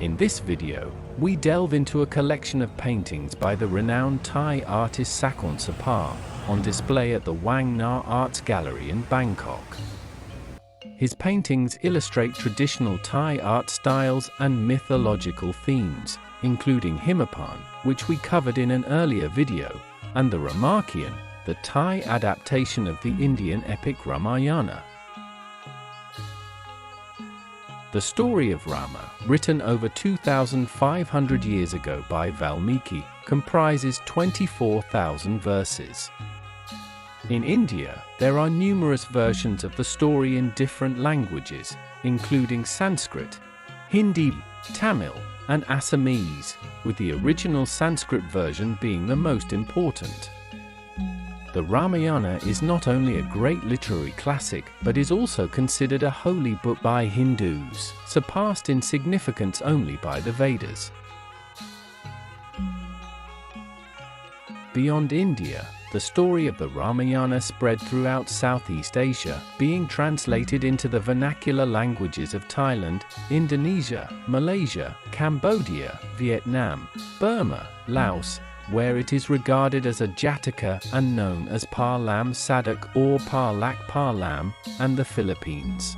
In this video, we delve into a collection of paintings by the renowned Thai artist Sakorn Sopha, on display at the Wang Na Arts Gallery in Bangkok. His paintings illustrate traditional Thai art styles and mythological themes, including Hanuman, which we covered in an earlier video, and the Ramakien, the Thai adaptation of the Indian epic Ramayana. The story of Rama, written over 2,500 years ago by Valmiki, comprises 24,000 verses. In India, there are numerous versions of the story in different languages, including Sanskrit, Hindi, Tamil, and Assamese, with the original Sanskrit version being the most important. The Ramayana is not only a great literary classic, but is also considered a holy book by Hindus, surpassed in significance only by the Vedas. Beyond India, the story of the Ramayana spread throughout Southeast Asia, being translated into the vernacular languages of Thailand, Indonesia, Malaysia, Cambodia, Vietnam, Burma, Laos, where it is regarded as a Jataka and known as Parlam Sadak or Parlak Parlam, and the Philippines.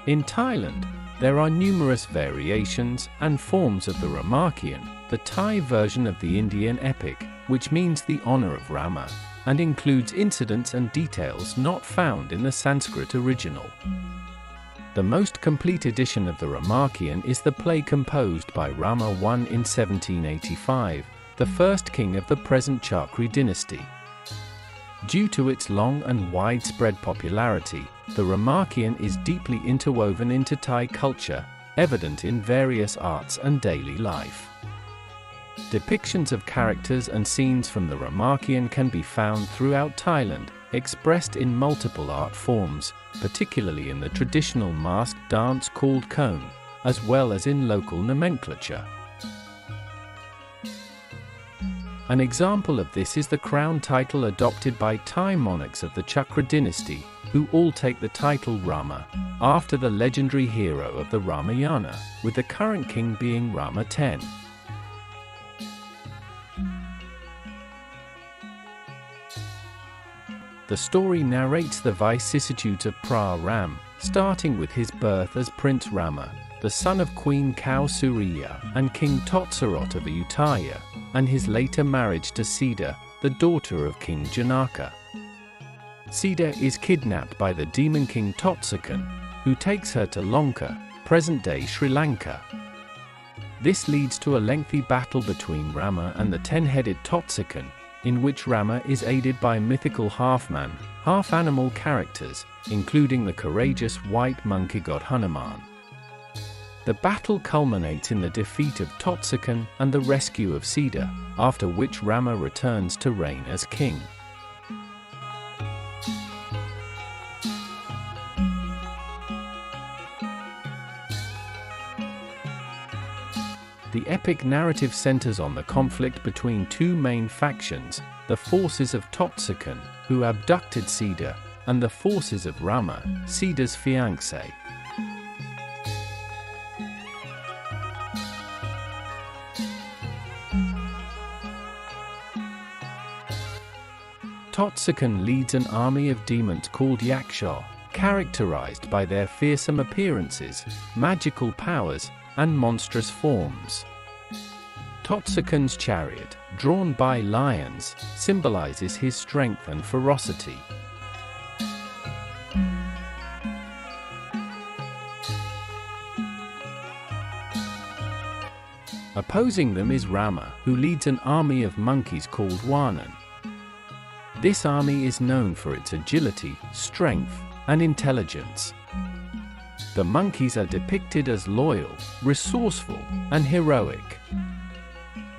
In Thailand, there are numerous variations and forms of the Ramakien, the Thai version of the Indian epic, which means the honor of Rama, and includes incidents and details not found in the Sanskrit original. The most complete edition of the Ramakien is the play composed by Rama I in 1785, the first king of the present Chakri dynasty. Due to its long and widespread popularity, the Ramakien is deeply interwoven into Thai culture, evident in various arts and daily life. Depictions of characters and scenes from the Ramakien can be found throughout Thailand, expressed in multiple art forms, particularly in the traditional masked dance called Khon, as well as in local nomenclature. An example of this is the crown title adopted by Thai monarchs of the Chakri dynasty, who all take the title Rama, after the legendary hero of the Ramayana, with the current king being Rama X. The story narrates the vicissitudes of Prince Rama, starting with his birth as Prince Rama, the son of Queen Kausuriya and King Totsakan of Ayutthaya, and his later marriage to Sida, the daughter of King Janaka. Sida is kidnapped by the demon King Totsakan, who takes her to Longka, present-day Sri Lanka. This leads to a lengthy battle between Rama and the 10-headed Totsakan, in which Rama is aided by mythical half-man, half-animal characters, including the courageous white monkey god Hanuman. The battle culminates in the defeat of Totsakan and the rescue of Sida, after which Rama returns to reign as king. The epic narrative centers on the conflict between two main factions, the forces of Totsakan, who abducted Sida, and the forces of Rama, Sida's fiancé. Totsakan leads an army of demons called Yaksha, characterized by their fearsome appearances, magical powers, and monstrous forms. Totsakan's chariot, drawn by lions, symbolizes his strength and ferocity. Opposing them is Rama, who leads an army of monkeys called Wanan. This army is known for its agility, strength, and intelligence. The monkeys are depicted as loyal, resourceful, and heroic.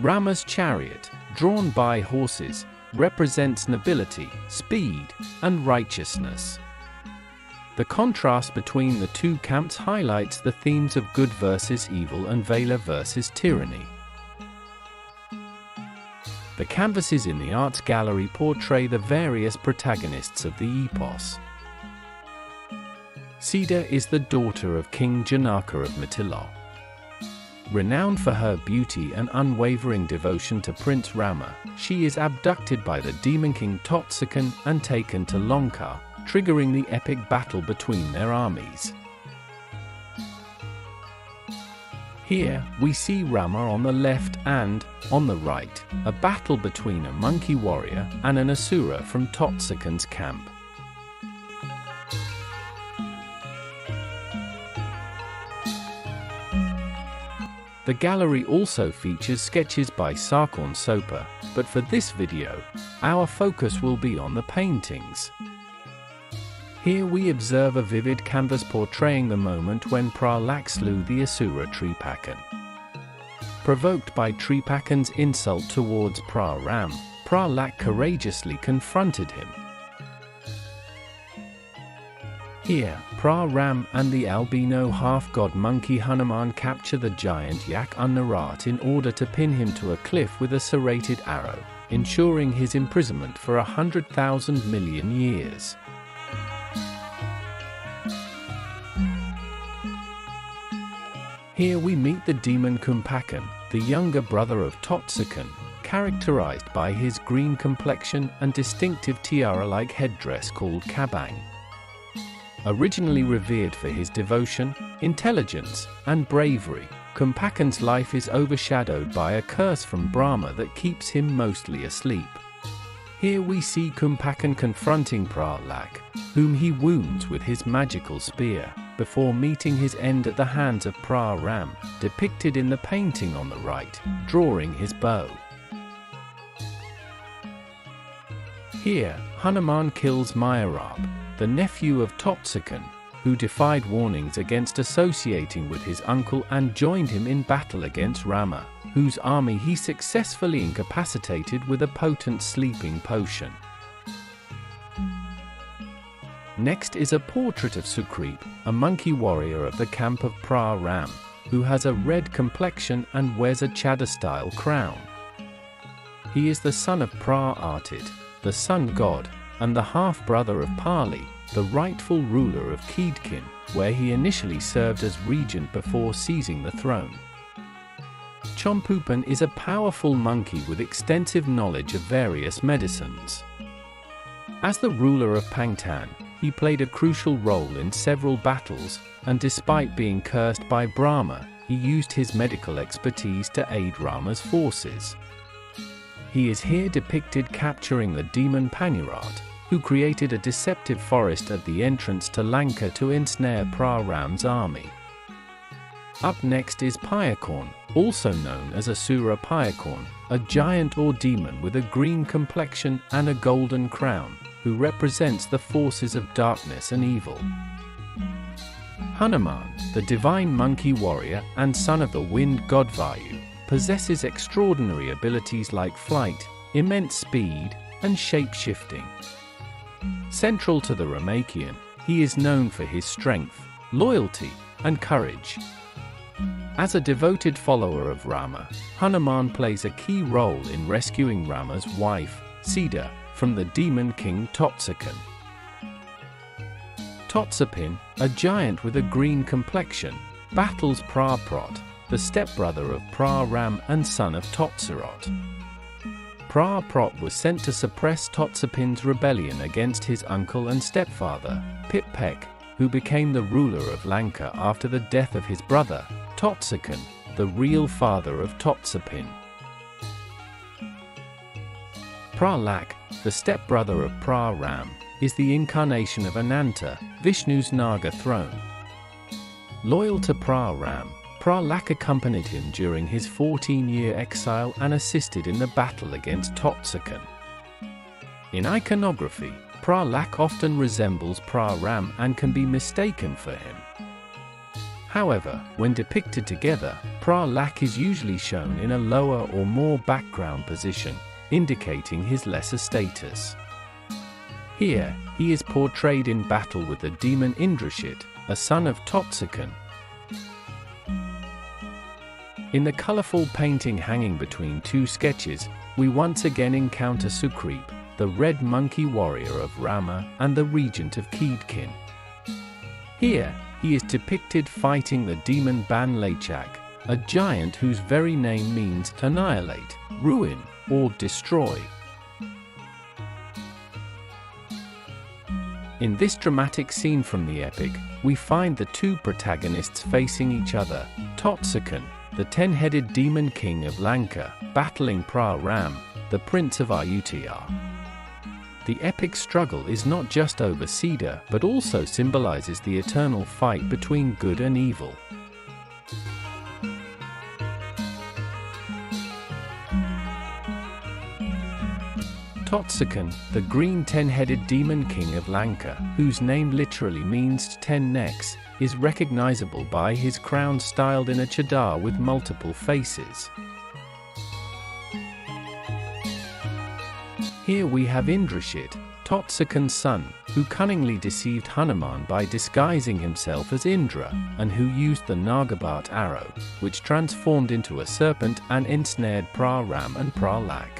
Rama's chariot, drawn by horses, represents nobility, speed, and righteousness. The contrast between the two camps highlights the themes of good versus evil and valor versus tyranny. The canvases in the arts gallery portray the various protagonists of the epos. Sida is the daughter of King Janaka of Mythila. Renowned for her beauty and unwavering devotion to Prince Rama, she is abducted by the demon king Totsakan and taken to Longka, triggering the epic battle between their armies. Here, we see Rama on the left and, on the right, a battle between a monkey warrior and an asura from Totsakan's camp. The gallery also features sketches by Sakorn Sopha, but for this video, our focus will be on the paintings. Here we observe a vivid canvas portraying the moment when Prahlad slew the asura Tripakan. Provoked by Tripakan's insult towards Prahlad courageously confronted him. Here, Prahlad and the albino half-god monkey Hanuman capture the giant yak Unnarat in order to pin him to a cliff with a serrated arrow, ensuring his imprisonment for 100,000 million years. Here we meet the demon Kumpakan, the younger brother of Totsakan, characterized by his green complexion and distinctive tiara-like headdress called kabang. Originally revered for his devotion, intelligence, and bravery, Kumpakan's life is overshadowed by a curse from Brahma that keeps him mostly asleep. Here we see Kumpakan confronting Prahlad, whom he wounds with his magical spear, before meeting his end at the hands of Prahlad, depicted in the painting on the right, drawing his bow. Here, Hanuman kills Mayarab, the nephew of Totsakan, who defied warnings against associating with his uncle and joined him in battle against Rama, whose army he successfully incapacitated with a potent sleeping potion. Next is a portrait of Sukrip, a monkey warrior of the camp of Prahlad, who has a red complexion and wears a Chadda-style crown. He is the son of Prahlad, the sun god, and the half-brother of Pali, the rightful ruler of Keedkin, where he initially served as regent before seizing the throne. Chompupan is a powerful monkey with extensive knowledge of various medicines. As the ruler of Pangtan, he played a crucial role in several battles, and despite being cursed by Brahma, he used his medical expertise to aid Rama's forces. He is here depicted capturing the demon Panirat, who created a deceptive forest at the entrance to Lanka to ensnare Prahrad's army. Up next is Payakorn, also known as Asura Payakorn, a giant or demon with a green complexion and a golden crown, who represents the forces of darkness and evil. Hanuman, the divine monkey warrior and son of the wind god Vayu, possesses extraordinary abilities like flight, immense speed, and shape-shifting. Central to the Ramakien, he is known for his strength, loyalty, and courage. As a devoted follower of Rama, Hanuman plays a key role in rescuing Rama's wife, Sida, from the demon king Totsakan. Totsapin, a giant with a green complexion, battles Praprot, the stepbrother of Praram and son of Totsarat. Praprot was sent to suppress Totsapin's rebellion against his uncle and stepfather, Pipek, who became the ruler of Lanka after the death of his brother, Totsakan, the real father of Totsapin. Prahlad, the stepbrother of Praram, is the incarnation of Ananta, Vishnu's Naga throne. Loyal to Praram, Prahlad accompanied him during his 14-year exile and assisted in the battle against Totsakan. In iconography, Prahlad often resembles Praram and can be mistaken for him. However, when depicted together, Prahlad is usually shown in a lower or more background position, indicating his lesser status. Here, he is portrayed in battle with the demon Indrashit, a son of Totsakan. In the colorful painting hanging between two sketches, we once again encounter Chakri, the red monkey warrior of Rama and the regent of Keedkin. Here, he is depicted fighting the demon Banlachak, a giant whose very name means annihilate, ruin, or destroy. In this dramatic scene from the epic, we find the two protagonists facing each other, Totsakan, the 10-headed demon king of Lanka, battling Ram, the Prince of Ayutthaya. The epic struggle is not just over Sida but also symbolizes the eternal fight between good and evil. Totsakan, the green 10-headed demon king of Lanka, whose name literally means 10 necks, is recognizable by his crown styled in a chadar with multiple faces. Here we have Indrashit, Totsakan's son, who cunningly deceived Hanuman by disguising himself as Indra, and who used the Nagabat arrow, which transformed into a serpent and ensnared Ram and Prahlad.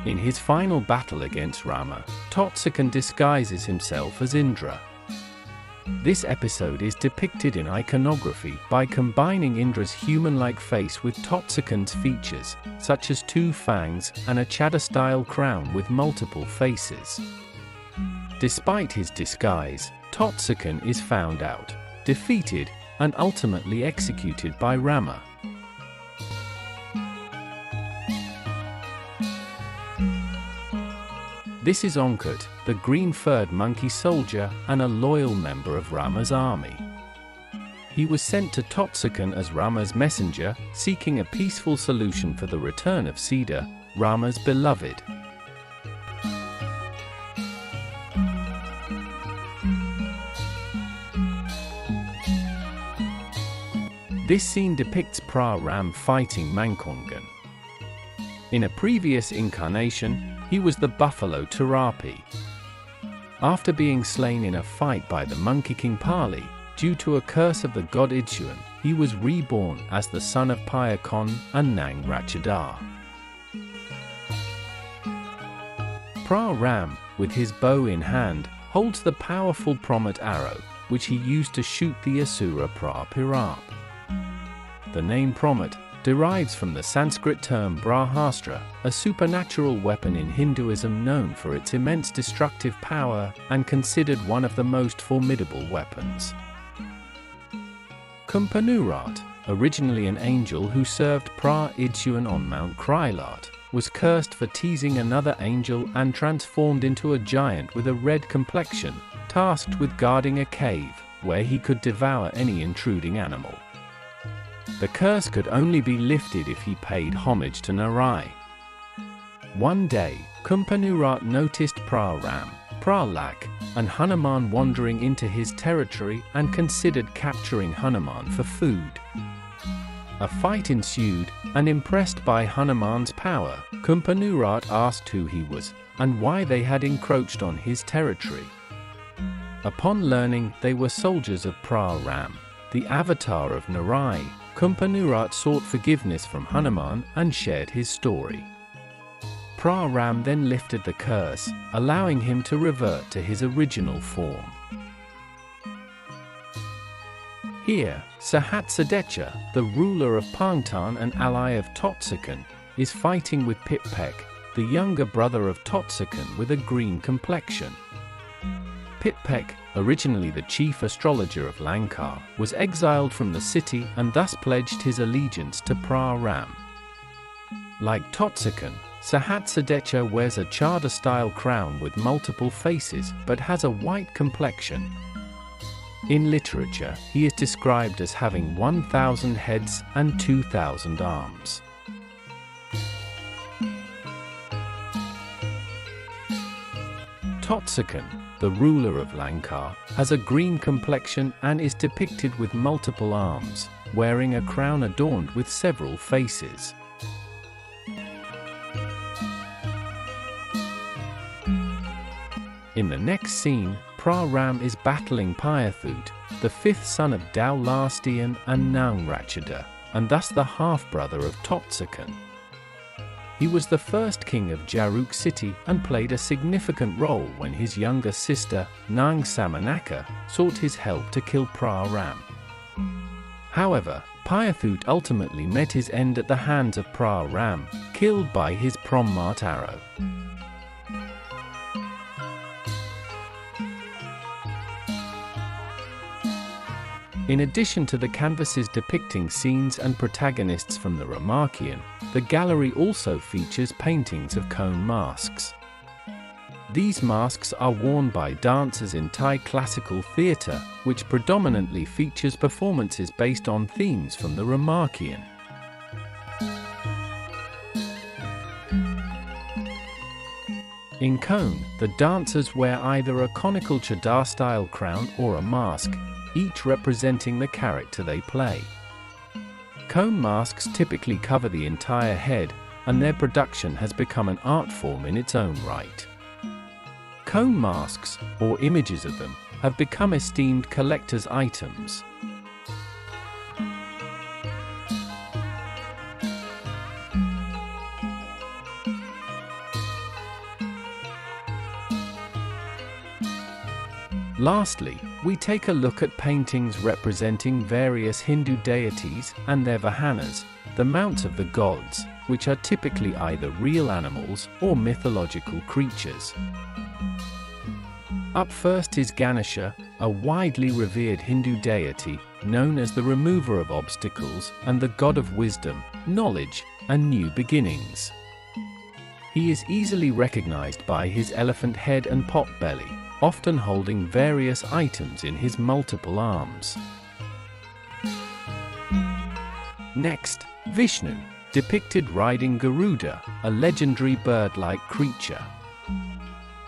In his final battle against Rama, Totsakan disguises himself as Indra. This episode is depicted in iconography by combining Indra's human-like face with Totsakan's features, such as 2 fangs and a chadar-style crown with multiple faces. Despite his disguise, Totsakan is found out, defeated, and ultimately executed by Rama. This is Onkut, the green-furred monkey soldier and a loyal member of Rama's army. He was sent to Totsakan as Rama's messenger, seeking a peaceful solution for the return of Sida, Rama's beloved. This scene depicts Ram fighting Mankongan. In a previous incarnation, he was the buffalo Tarapi. After being slain in a fight by the monkey king Pali, due to a curse of the god Idsuan, he was reborn as the son of Payakon and Nang Ratchadar. Ram, with his bow in hand, holds the powerful Promet arrow, which he used to shoot the Asura Pirap. The name Promet derives from the Sanskrit term Brahastra, a supernatural weapon in Hinduism known for its immense destructive power and considered one of the most formidable weapons. Kumpanurat, originally an angel who served Idsuan on Mount Kailat, was cursed for teasing another angel and transformed into a giant with a red complexion, tasked with guarding a cave, where he could devour any intruding animal. The curse could only be lifted if he paid homage to Narai. One day, Kumpanurat noticed Ram, Prahlad, and Hanuman wandering into his territory and considered capturing Hanuman for food. A fight ensued, and impressed by Hanuman's power, Kumpanurat asked who he was and why they had encroached on his territory. Upon learning they were soldiers of Ram, the avatar of Narai, Kumpanurat sought forgiveness from Hanuman and shared his story. Ram then lifted the curse, allowing him to revert to his original form. Here, Sahatsadecha, the ruler of Pangtan and ally of Totsakan, is fighting with Pitpek, the younger brother of Totsakan with a green complexion. Pitpek, originally the chief astrologer of Longka, was exiled from the city and thus pledged his allegiance to Ram. Like Totsakan, Sahatsadecha wears a chadar-style crown with multiple faces but has a white complexion. In literature, he is described as having 1,000 heads and 2,000 arms. Totsakan, the ruler of Longka, has a green complexion and is depicted with multiple arms, wearing a crown adorned with several faces. In the next scene, Ram is battling Payathut, the fifth son of Dynasty and Nang Ratchada, and thus the half-brother of Totsakan. He was the first king of Jaruk city and played a significant role when his younger sister, Nang Samanaka, sought his help to kill Prince Rama. However, Payathoot ultimately met his end at the hands of Prince Rama, killed by his Promart arrow. In addition to the canvases depicting scenes and protagonists from the Ramakien, the gallery also features paintings of cone masks. These masks are worn by dancers in Thai classical theatre, which predominantly features performances based on themes from the Ramakien. In Cone, the dancers wear either a conical chadar-style crown or a mask, each representing the character they play. Cone masks typically cover the entire head, and their production has become an art form in its own right. Cone masks, or images of them, have become esteemed collector's items. Lastly, we take a look at paintings representing various Hindu deities and their vahanas, the mounts of the gods, which are typically either real animals or mythological creatures. Up first is Ganesha, a widely revered Hindu deity, known as the remover of obstacles and the god of wisdom, knowledge, and new beginnings. He is easily recognized by his elephant head and pot belly, often holding various items in his multiple arms. Next, Vishnu, depicted riding Garuda, a legendary bird-like creature.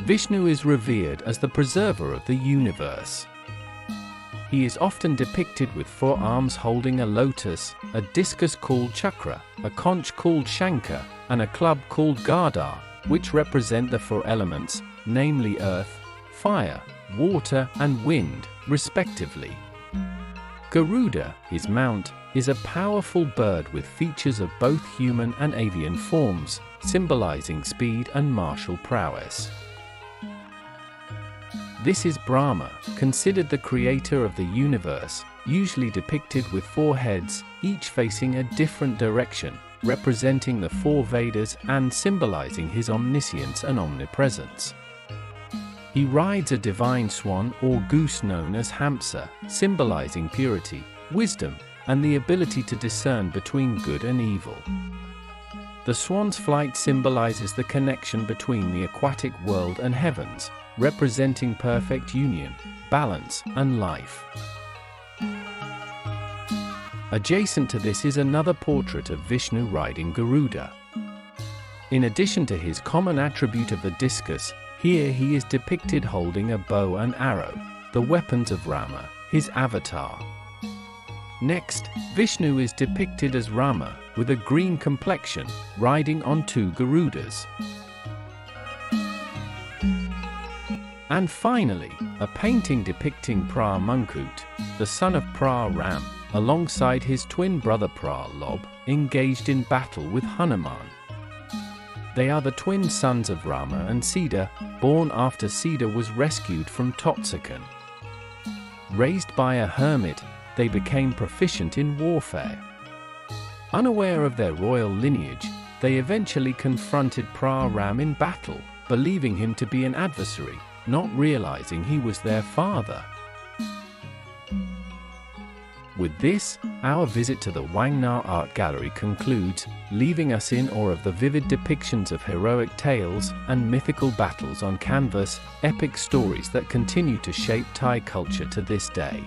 Vishnu is revered as the preserver of the universe. He is often depicted with 4 arms holding a lotus, a discus called Chakra, a conch called Shankar, and a club called Gada, which represent the 4 elements, namely earth, fire, water, and wind, respectively. Garuda, his mount, is a powerful bird with features of both human and avian forms, symbolizing speed and martial prowess. This is Brahma, considered the creator of the universe, usually depicted with 4 heads, each facing a different direction, representing the 4 Vedas and symbolizing his omniscience and omnipresence. He rides a divine swan or goose known as Hamsa, symbolizing purity, wisdom, and the ability to discern between good and evil. The swan's flight symbolizes the connection between the aquatic world and heavens, representing perfect union, balance, and life. Adjacent to this is another portrait of Vishnu riding Garuda. In addition to his common attribute of the discus, here he is depicted holding a bow and arrow, the weapons of Rama, his avatar. Next, Vishnu is depicted as Rama, with a green complexion, riding on 2 Garudas. And finally, a painting depicting Prince, the son of Prince Rama, alongside his twin brother Prince, engaged in battle with Hanuman. They are the twin sons of Rama and Sida, born after Sida was rescued from Totsakan. Raised by a hermit, they became proficient in warfare. Unaware of their royal lineage, they eventually confronted Prince Rama in battle, believing him to be an adversary, not realizing he was their father. With this, our visit to the Wang Na Art Gallery concludes, leaving us in awe of the vivid depictions of heroic tales and mythical battles on canvas, epic stories that continue to shape Thai culture to this day.